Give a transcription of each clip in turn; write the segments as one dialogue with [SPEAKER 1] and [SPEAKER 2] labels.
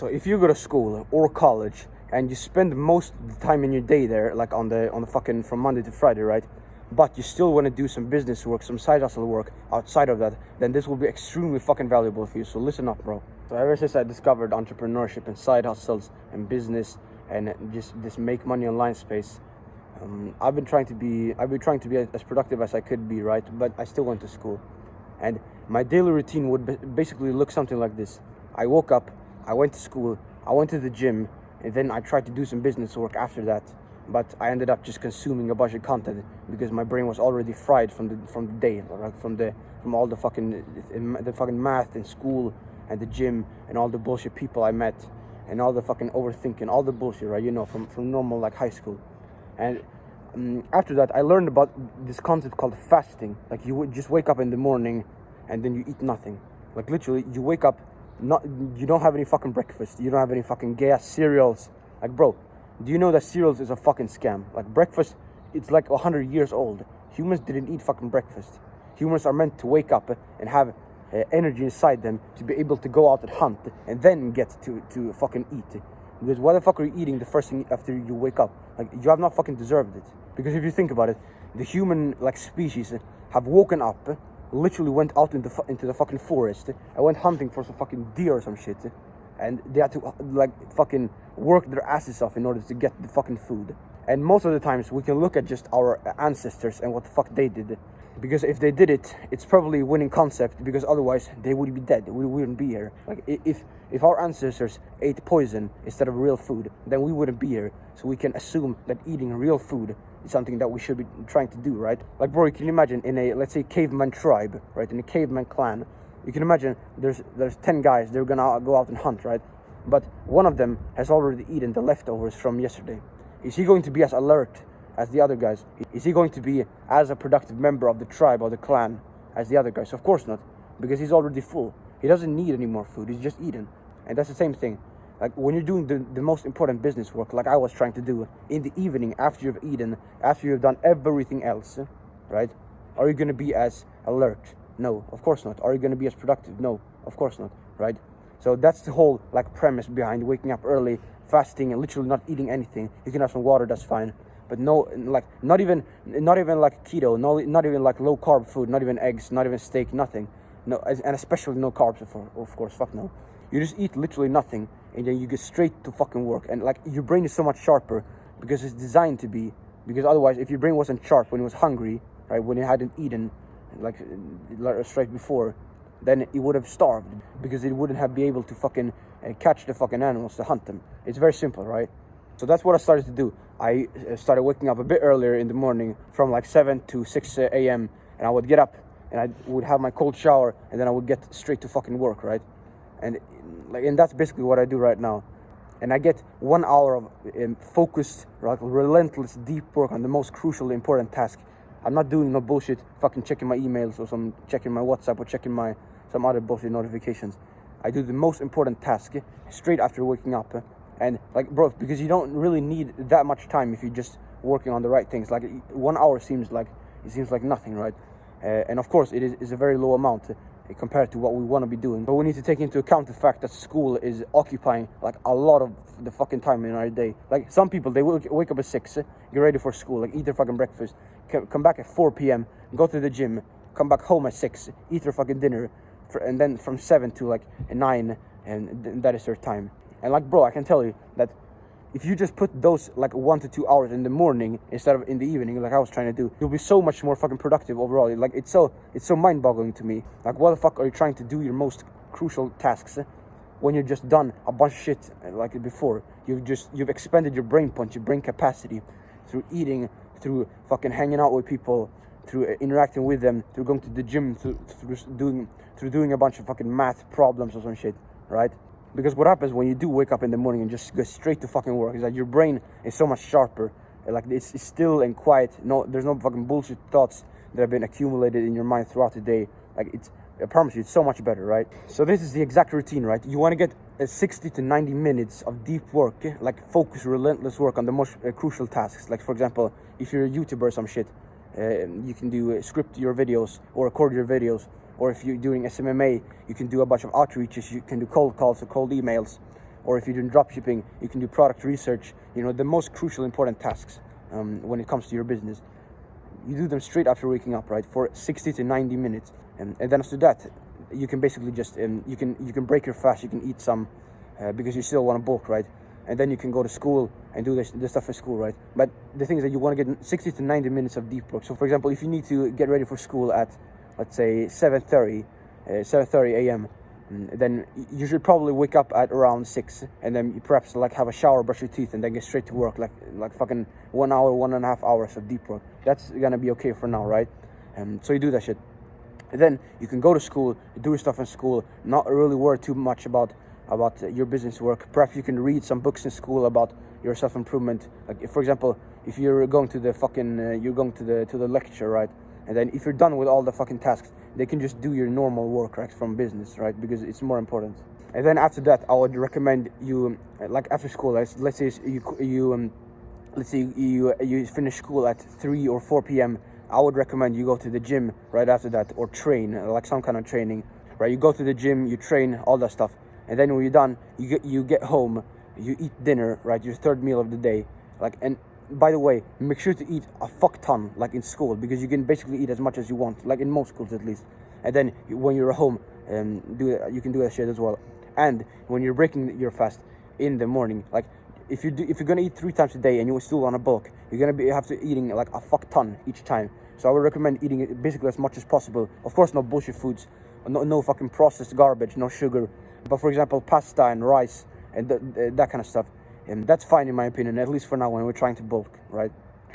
[SPEAKER 1] So if you go to school or college and you spend most of the time in your day there, like on the fucking from Monday to Friday, right? But you still want to do some business work, some side hustle work outside of that, then this will be extremely fucking valuable for you. So listen up, bro. So ever since I discovered entrepreneurship and side hustles and business and just this make money online space, I've been trying to be as productive as I could be, right? But I still went to school, and my daily routine would basically look something like this. I woke up, I went to school, I went to the gym, and then I tried to do some business work after that. But I ended up just consuming a bunch of content because my brain was already fried from the day, right? From all the fucking math in school and the gym and all the bullshit people I met and all the fucking overthinking, all the bullshit, right? You know, from normal like high school. And after that, I learned about this concept called fasting. Like you would just wake up in the morning and then you eat nothing. Like literally, you wake up, you don't have any fucking breakfast. You don't have any fucking gas, cereals. Like, bro, do you know that cereals is a fucking scam? Like breakfast, it's like 100 years old. Humans didn't eat fucking breakfast. Humans are meant to wake up and have energy inside them to be able to go out and hunt and then get to fucking eat. Because why the fuck are you eating the first thing after you wake up? Like, you have not fucking deserved it. Because if you think about it, the human like species have woken up, literally went out into the fucking forest and went hunting for some fucking deer or some shit. And they had to like fucking work their asses off in order to get the fucking food. And most of the times we can look at just our ancestors and what the fuck they did. Because if they did it, it's probably a winning concept, because otherwise they would be dead. We wouldn't be here. Like if our ancestors ate poison instead of real food, then we wouldn't be here. So we can assume that eating real food is something that we should be trying to do, right? Like, bro, you can imagine in a, let's say, caveman tribe, right? In a caveman clan, you can imagine there's 10 guys, they're gonna go out and hunt, right? But one of them has already eaten the leftovers from yesterday. Is he going to be as alert as the other guys? Is he going to be as a productive member of the tribe or the clan as the other guys? Of course not, because he's already full. He doesn't need any more food, he's just eaten. And that's the same thing. Like when you're doing the most important business work, like I was trying to do in the evening after you've eaten, after you've done everything else, right? Are you gonna be as alert? No, of course not. Are you gonna be as productive? No, of course not, right? So that's the whole like premise behind waking up early, fasting, and literally not eating anything. You can have some water, that's fine. But no, like not even like keto, not even like low carb food, not even eggs, not even steak, nothing. No, and especially no carbs, of course, fuck no. You just eat literally nothing, and then you get straight to fucking work. And like your brain is so much sharper because it's designed to be. Because otherwise, if your brain wasn't sharp when it was hungry, right, when it hadn't eaten, like straight before, then it would have starved because it wouldn't have been able to fucking catch the fucking animals to hunt them. It's very simple, right? So that's what I started to do. I started waking up a bit earlier in the morning, from like 7 to 6 a.m. and I would get up and I would have my cold shower and then I would get straight to fucking work, right? And that's basically what I do right now. And I get 1 hour of focused, like relentless, deep work on the most crucial, important task. I'm not doing no bullshit, fucking checking my emails or checking my WhatsApp or checking some other bullshit notifications. I do the most important task straight after waking up. And like, bro, because you don't really need that much time if you're just working on the right things. Like 1 hour seems like nothing, right? And of course, it is a very low amount compared to what we want to be doing. But we need to take into account the fact that school is occupying like a lot of the fucking time in our day. Like some people, they will wake up at 6, get ready for school, like eat their fucking breakfast, come back at 4 p.m, go to the gym, come back home at 6, eat their fucking dinner, and then from 7 to like 9, and that is their time. And like, bro, I can tell you that if you just put those like 1 to 2 hours in the morning instead of in the evening, like I was trying to do, you'll be so much more fucking productive overall. Like it's so mind-boggling to me. Like, what the fuck are you trying to do your most crucial tasks when you've just done a bunch of shit like before? You've expended your brain punch, your brain capacity through eating, through fucking hanging out with people, through interacting with them, through going to the gym, through doing a bunch of fucking math problems or some shit, right? Because what happens when you do wake up in the morning and just go straight to fucking work is that your brain is so much sharper. Like it's still and quiet. No, there's no fucking bullshit thoughts that have been accumulated in your mind throughout the day. Like I promise you, it's so much better, right? So this is the exact routine, right? You want to get 60 to 90 minutes of deep work, like focused, relentless work on the most crucial tasks. Like for example, if you're a YouTuber or some shit, you can do script your videos or record your videos. Or if you're doing SMMA, you can do a bunch of outreaches, you can do cold calls or cold emails. or if you're doing drop shipping, you can do product research. You know, the most crucial, important tasks when it comes to your business. You do them straight after waking up, right, for 60 to 90 minutes, and then after that, you can basically just you can break your fast. You can eat some because you still want to bulk, right? And then you can go to school and do this stuff in school, right? But the thing is that you want to get 60 to 90 minutes of deep work. So, for example, if you need to get ready for school at, let's say, 7:30 a.m., then you should probably wake up at around 6, and then you perhaps like have a shower, brush your teeth, and then get straight to work, like fucking 1 hour, 1.5 hours of deep work. That's gonna be okay for now, right? So you do that shit. And then you can go to school, do your stuff in school, not really worry too much about your business work. Perhaps you can read some books in school about your self-improvement. Like, for example, if you're going to the fucking you're going to the lecture, right? And then if you're done with all the fucking tasks, they can just do your normal work, right, from business, right? Because it's more important. And then after that, I would recommend you, like after school, let's say you finish school at 3 or 4 p.m. I would recommend you go to the gym right after that, or train, like some kind of training, right? You go to the gym, you train, all that stuff, and then when you're done, you get home, you eat dinner, right? Your third meal of the day, like. And by the way, make sure to eat a fuck ton, like in school, because you can basically eat as much as you want, like in most schools at least. And then when you're home, you can do that shit as well. And when you're breaking your fast in the morning, like if you're gonna eat 3 times a day and you still want to bulk, you're gonna have to eating like a fuck ton each time. So I would recommend eating it basically as much as possible. Of course, no bullshit foods, no fucking processed garbage, no sugar. But for example, pasta and rice and that kind of stuff. And that's fine in my opinion, at least for now when we're trying to bulk, right?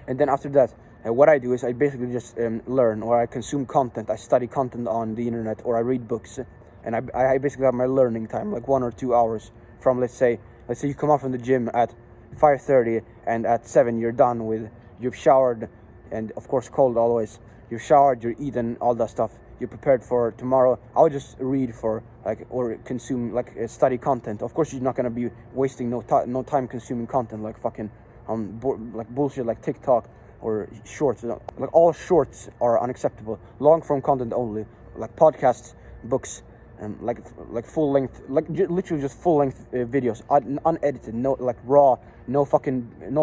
[SPEAKER 1] And then after that, what I do is I basically just learn, or I consume content. I study content on the internet, or I read books. And I basically have my learning time, like 1 or 2 hours from, let's say you come out from the gym at 5:30, and at 7 you're done with, you've showered, and of course cold always. You've showered, you're eaten, all that stuff. You're prepared for tomorrow. I would just read for or consume study content. Of course, you're not gonna be wasting no time consuming content like fucking like bullshit like TikTok or shorts. Like all shorts are unacceptable. Long form content only, like podcasts, books, and like full length, literally just full length videos, unedited, no like raw, no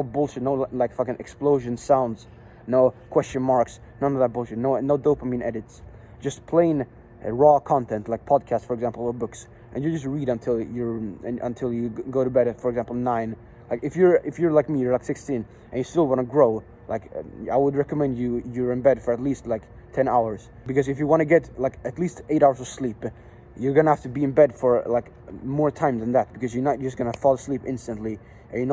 [SPEAKER 1] bullshit, no like fucking explosion sounds, no question marks, none of that bullshit, no dopamine edits. Just plain raw content like podcasts, for example, or books, and you just read until you go to bed at, for example, 9. Like if you're like me, you're like 16 and you still want to grow, like I would recommend you're in bed for at least like 10 hours, because if you want to get like at least 8 hours of sleep, you're gonna have to be in bed for like more time than that, because you're not just gonna fall asleep instantly, and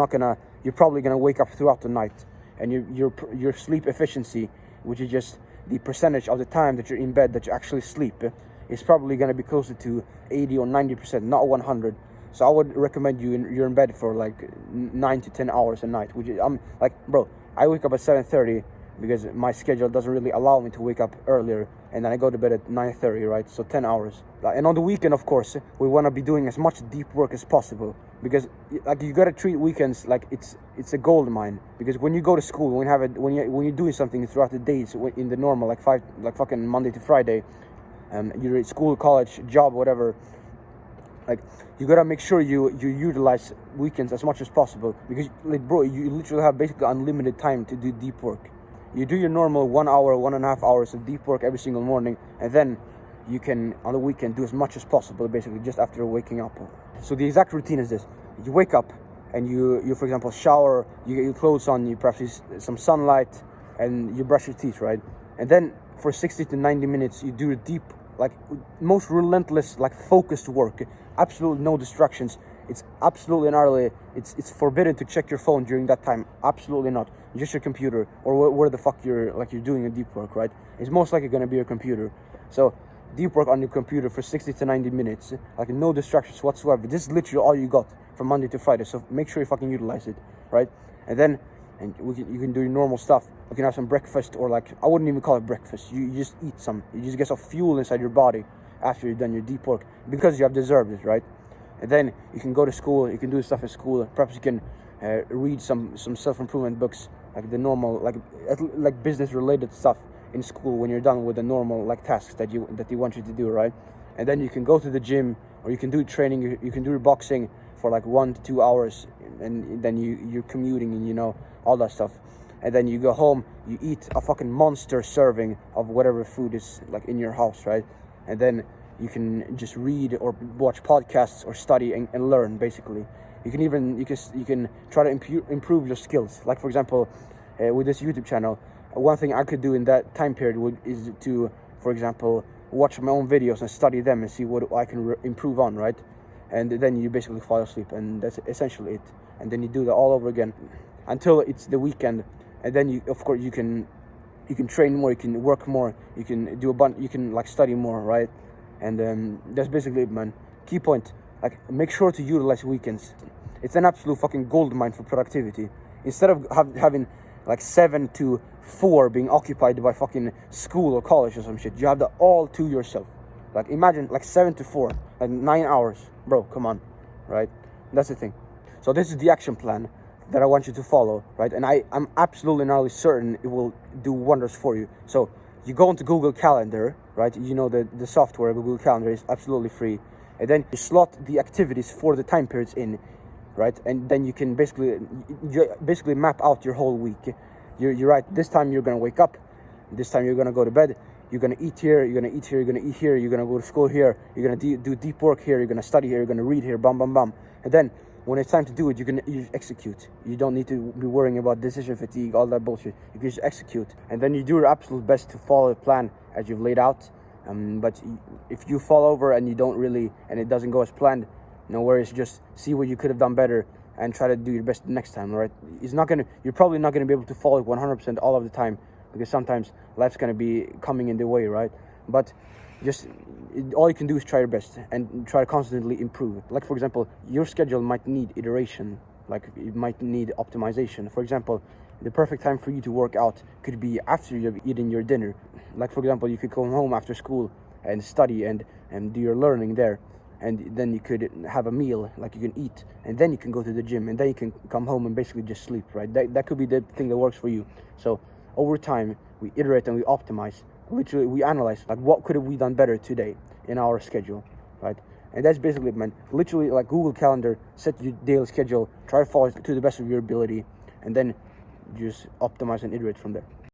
[SPEAKER 1] you're probably gonna wake up throughout the night, and your sleep efficiency, which is just the percentage of the time that you're in bed that you actually sleep, is probably going to be closer to 80 or 90%, not 100. So I would recommend you're in bed for like 9 to 10 hours a night, which is, I'm like, bro, I wake up at 7:30 because my schedule doesn't really allow me to wake up earlier, and then I go to bed at 9:30, right? So 10 hours. And on the weekend, of course, we want to be doing as much deep work as possible, because like you got to treat weekends like it's a gold mine. Because when you go to school, when you're doing something throughout the days in the normal like fucking Monday to Friday, you're at school, college, job, whatever, like you gotta make sure you utilize weekends as much as possible, because like bro, you literally have basically unlimited time to do deep work. You do your normal 1 hour, 1.5 hours of deep work every single morning, and then you can on the weekend do as much as possible, basically just after waking up. So the exact routine is this: you wake up and you for example shower, you get your clothes on, you perhaps use some sunlight, and you brush your teeth, right? And then for 60 to 90 minutes you do a deep, like most relentless, like focused work. Absolutely no distractions. It's absolutely and utterly, it's forbidden to check your phone during that time. Absolutely not. Just your computer, or where the fuck you're doing a deep work, right? It's most likely going to be your computer. So deep work on your computer for 60 to 90 minutes, like no distractions whatsoever. This is literally all you got from Monday to Friday. So make sure you fucking utilize it, right? And then you can do your normal stuff. You can have some breakfast, or like, I wouldn't even call it breakfast. You just eat some. You just get some fuel inside your body after you've done your deep work, because you have deserved it, right? And then you can go to school. You can do stuff at school. Perhaps you can read some self-improvement books, like the normal, like business related stuff in school when you're done with the normal like tasks that you want you to do, right? And then you can go to the gym, or you can do training. You can do your boxing for like 1 to 2 hours, and then you're commuting and, you know, all that stuff. And then you go home, you eat a fucking monster serving of whatever food is like in your house, right? And then you can just read or watch podcasts or study and learn, basically. You can try to improve your skills. Like, for example, with this YouTube channel, one thing I could do in that time period is to, for example, watch my own videos and study them and see what I can improve on, right? And then you basically fall asleep, and that's essentially it. And then you do that all over again until it's the weekend, and then you, of course, you can train more, you can work more, you can do you can like study more, right? And that's basically it, man. Key point, like, make sure to utilize weekends. It's an absolute fucking gold mine for productivity. Instead of having like 7 to 4 being occupied by fucking school or college or some shit, you have that all to yourself. Like, imagine like 7 to 4, like 9 hours, bro. Come on, right? That's the thing. So this is the action plan that I want you to follow, right? And I'm absolutely not certain it will do wonders for you. So you go into Google Calendar, right? You know, the software Google Calendar is absolutely free. And then you slot the activities for the time periods in, right? And then you can basically map out your whole week. You're right. This time you're gonna wake up. This time you're gonna go to bed. You're gonna eat here. You're gonna eat here. You're gonna eat here. You're gonna go to school here. You're gonna do deep work here. You're gonna study here. You're gonna read here. Bam, bam, bam. And then when it's time to do it, you execute. You don't need to be worrying about decision fatigue, all that bullshit. You can just execute, and then you do your absolute best to follow the plan as you've laid out. But if you fall over and you don't really, and it doesn't go as planned, no worries. Just see what you could have done better and try to do your best next time. All right? You're probably not gonna be able to follow it 100% all of the time, because sometimes life's gonna be coming in the way, right? But all you can do is try your best and try to constantly improve. Like, for example, your schedule might need iteration, like it might need optimization. For example, the perfect time for you to work out could be after you've eaten your dinner. Like, for example, you could come home after school and study and do your learning there, and then you could have a meal, like you can eat, and then you can go to the gym, and then you can come home and basically just sleep, right? That could be the thing that works for you. So over time, we iterate and we optimize. Literally, we analyze, like, what could have we done better today in our schedule, right? And that's basically it, man. Literally, like Google Calendar, set your daily schedule, try to follow it to the best of your ability, and then just optimize and iterate from there.